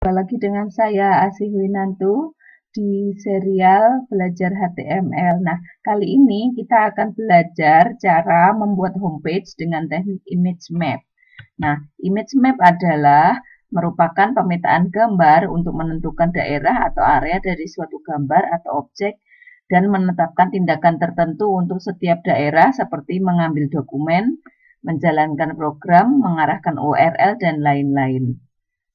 Jumpa lagi dengan saya Asih Winantu di serial Belajar HTML. Nah, kali ini kita akan belajar cara membuat homepage dengan teknik image map. Nah, image map adalah merupakan pemetaan gambar untuk menentukan daerah atau area dari suatu gambar atau objek dan menetapkan tindakan tertentu untuk setiap daerah seperti mengambil dokumen, menjalankan program, mengarahkan URL, dan lain-lain.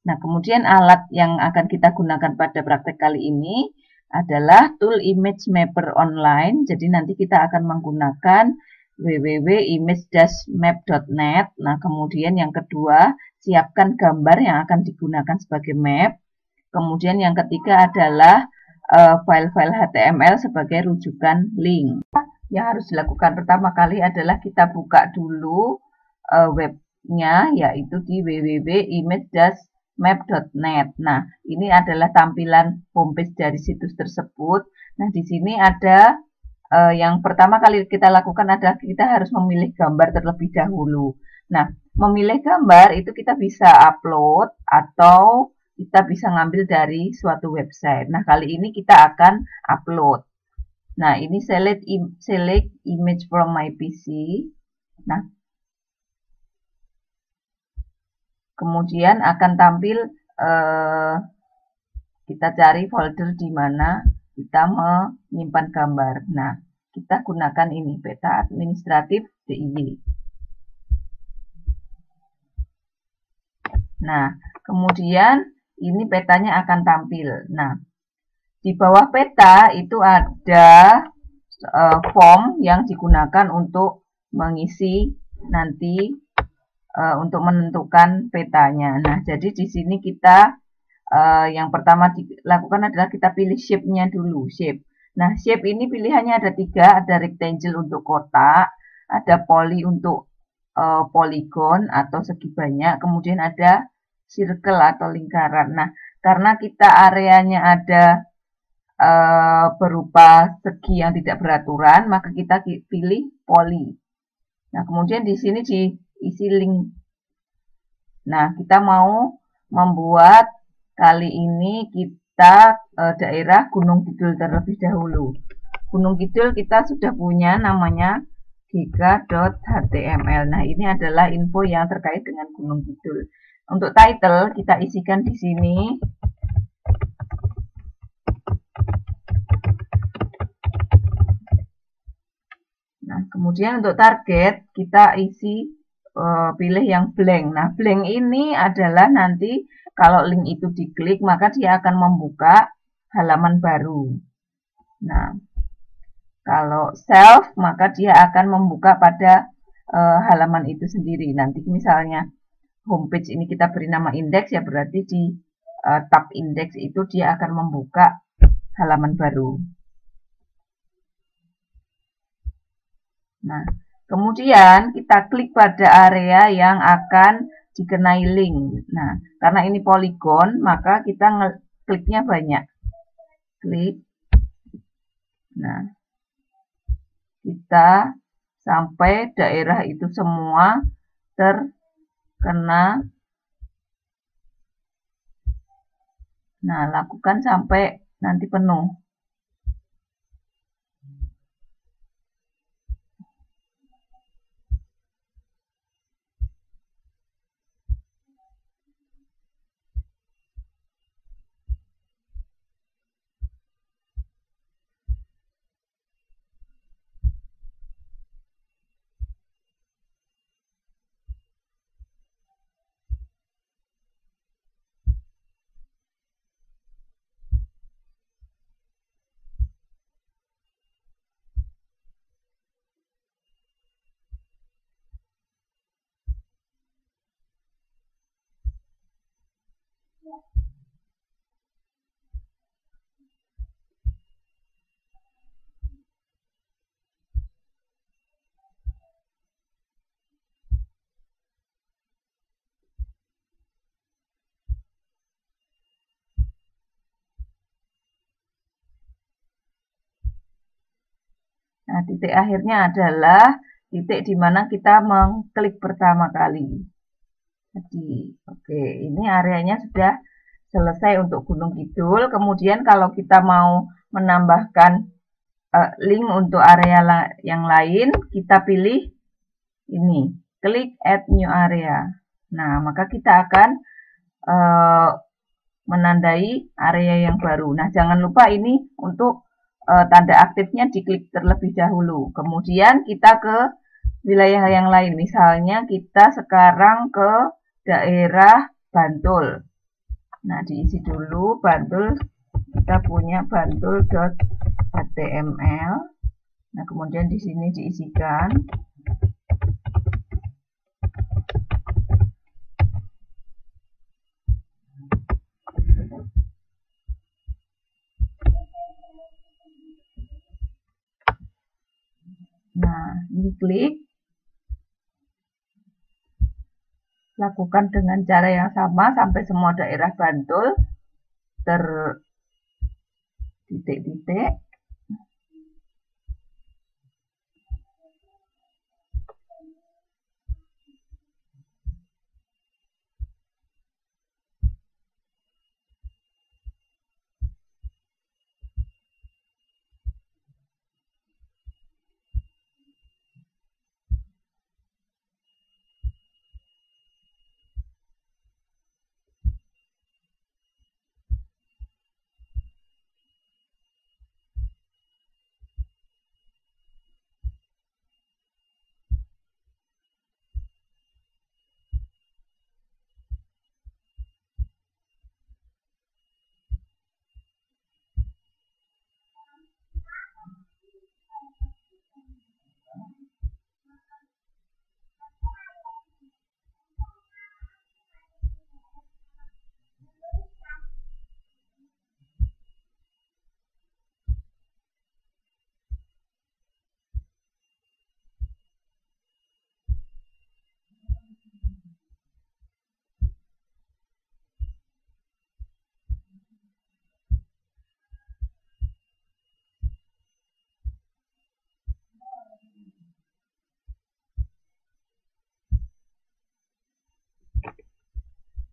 Nah, kemudian alat yang akan kita gunakan pada praktek kali ini adalah tool image mapper online. Jadi nanti kita akan menggunakan www.image-map.net. Nah, kemudian yang kedua, siapkan gambar yang akan digunakan sebagai map. Kemudian yang ketiga adalah file-file HTML sebagai rujukan link. Yang harus dilakukan pertama kali adalah kita buka dulu webnya, yaitu di www.image-map.net. Nah, ini adalah tampilan homepage dari situs tersebut. Nah, di sini ada yang pertama kali kita lakukan adalah kita harus memilih gambar terlebih dahulu. Nah, memilih gambar itu kita bisa upload atau kita bisa ngambil dari suatu website. Nah, kali ini kita akan upload. Nah, ini select image from my PC. Nah, kemudian akan tampil kita cari folder di mana kita menyimpan gambar. Nah, kita gunakan ini peta administratif DIY. Nah, kemudian ini petanya akan tampil. Nah, di bawah peta itu ada form yang digunakan untuk mengisi nanti untuk menentukan petanya. Nah, jadi di sini kita yang pertama dilakukan adalah kita pilih shape-nya dulu, shape. Nah, shape ini pilihannya ada 3, ada rectangle untuk kotak, ada poly untuk polygon atau segi banyak, kemudian ada circle atau lingkaran. Nah, karena kita areanya ada berupa segi yang tidak beraturan, maka kita pilih poly. Nah, kemudian di sini diisi link. Nah, kita mau membuat kali ini kita daerah Gunung Kidul terlebih dahulu. Gunung Kidul kita sudah punya namanya gk.html. Nah, ini adalah info yang terkait dengan Gunung Kidul. Untuk title kita isikan di sini. Nah, kemudian untuk target kita isi pilih yang blank. Nah, blank ini adalah nanti kalau link itu diklik maka dia akan membuka halaman baru. Nah, kalau self maka dia akan membuka pada halaman itu sendiri. Nanti misalnya homepage ini kita beri nama index, ya berarti di tab index itu dia akan membuka halaman baru. Nah, kemudian kita klik pada area yang akan dikenai link. Nah, karena ini polygon, maka kita kliknya banyak. Klik. Nah, kita sampai daerah itu semua terkena. Nah, lakukan sampai nanti penuh. Nah, titik akhirnya adalah titik di mana kita mengklik pertama kali. Jadi, oke, ini areanya sudah selesai untuk Gunung Kidul. Kemudian kalau kita mau menambahkan link untuk area yang lain, kita pilih ini, klik add new area. Nah, maka kita akan menandai area yang baru. Nah, jangan lupa ini untuk tanda aktifnya diklik terlebih dahulu. Kemudian kita ke wilayah yang lain. Misalnya kita sekarang ke daerah Bantul. Nah, diisi dulu Bantul. Kita punya bantul.html. Nah, kemudian di sini diisikan. Nah, ini klik. Lakukan dengan cara yang sama sampai semua daerah Bantul tertitik-titik.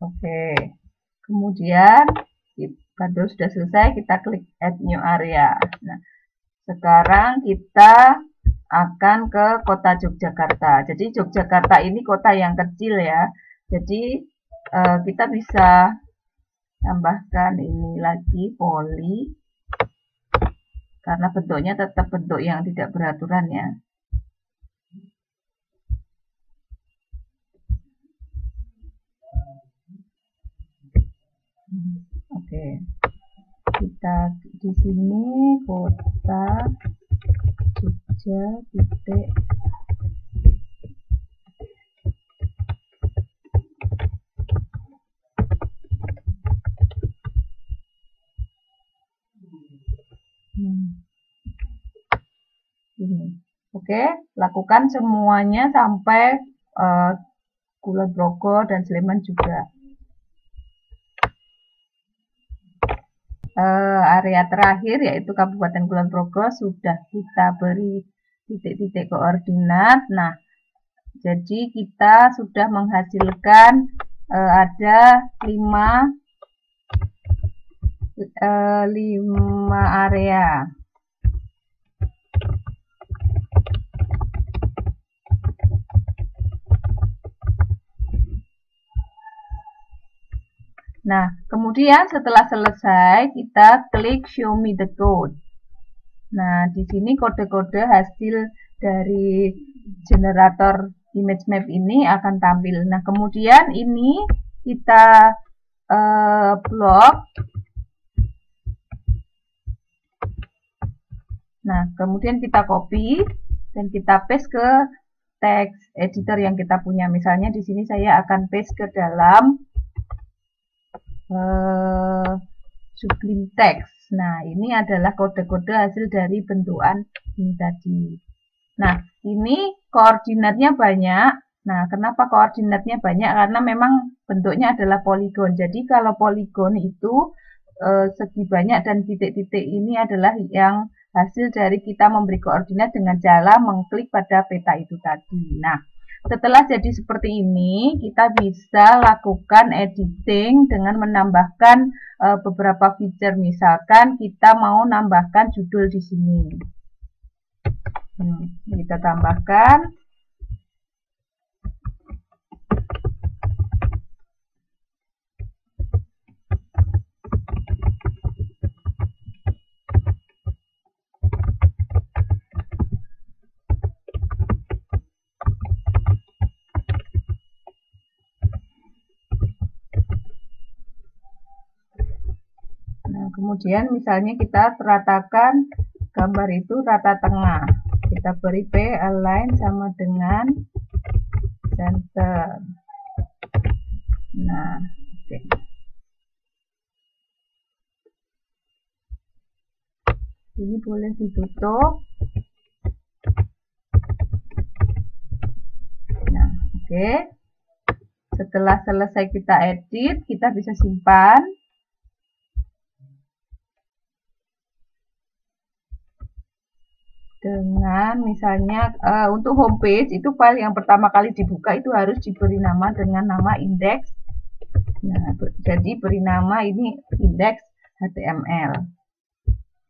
Oke, kemudian Bantul sudah selesai, kita klik add new area. Nah, sekarang kita akan ke kota Yogyakarta. Jadi Yogyakarta ini kota yang kecil ya. Jadi kita bisa tambahkan ini lagi poli, karena bentuknya tetap bentuk yang tidak beraturan ya. Oke, kita di sini kota Jogja titik ini. Oke, lakukan semuanya sampai Kulon Progo dan Sleman juga. Area terakhir yaitu Kabupaten Kulon Progo sudah kita beri titik-titik koordinat. Nah, jadi kita sudah menghasilkan ada 5 area. Nah, kemudian setelah selesai, kita klik Show Me the Code. Nah, di sini kode-kode hasil dari generator image map ini akan tampil. Nah, kemudian ini kita blok. Nah, kemudian kita copy dan kita paste ke text editor yang kita punya. Misalnya di sini saya akan paste ke dalam Sublime Text. Nah, ini adalah kode-kode hasil dari bentukan ini tadi. Nah, ini koordinatnya banyak. Nah, kenapa koordinatnya banyak? Karena memang bentuknya adalah poligon. Jadi, kalau poligon itu segi banyak dan titik-titik ini adalah yang hasil dari kita memberi koordinat dengan cara mengklik pada peta itu tadi. Nah, setelah jadi seperti ini, kita bisa lakukan editing dengan menambahkan beberapa feature. Misalkan kita mau nambahkan judul di sini. Kita tambahkan. Nah, kemudian misalnya kita ratakan gambar itu rata tengah. Kita beri P align sama dengan center. Nah, oke. Ini boleh ditutup. Nah, oke. Setelah selesai kita edit, kita bisa simpan. Dengan misalnya untuk homepage itu file yang pertama kali dibuka itu harus diberi nama dengan nama index. Nah, jadi beri nama ini index HTML.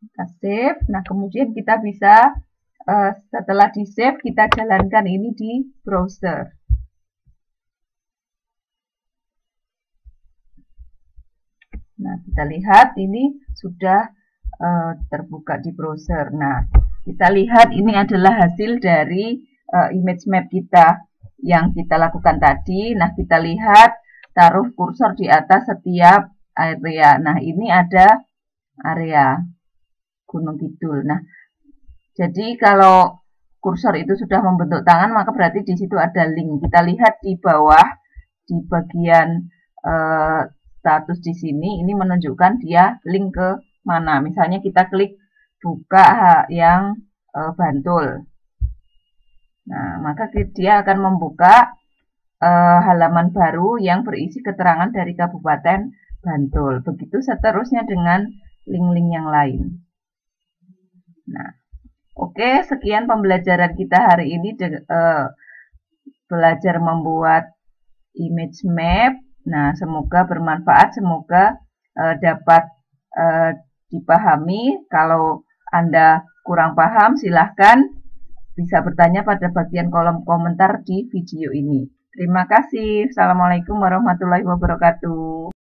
Kita save. Nah, kemudian kita bisa setelah di save kita jalankan ini di browser. Nah, kita lihat ini sudah terbuka di browser. Nah, kita lihat ini adalah hasil dari image map kita yang kita lakukan tadi. Nah, kita lihat taruh kursor di atas setiap area. Nah, ini ada area Gunung Kidul. Nah, jadi kalau kursor itu sudah membentuk tangan, maka berarti di situ ada link. Kita lihat di bawah di bagian status di sini, ini menunjukkan dia link ke mana. Misalnya kita klik buka yang Bantul. Nah, maka dia akan membuka halaman baru yang berisi keterangan dari Kabupaten Bantul. Begitu seterusnya dengan link-link yang lain. Nah, oke, sekian pembelajaran kita hari ini belajar membuat image map. Nah, semoga bermanfaat, semoga dapat dipahami. Kalau Anda kurang paham, silahkan bisa bertanya pada bagian kolom komentar di video ini. Terima kasih. Assalamualaikum warahmatullahi wabarakatuh.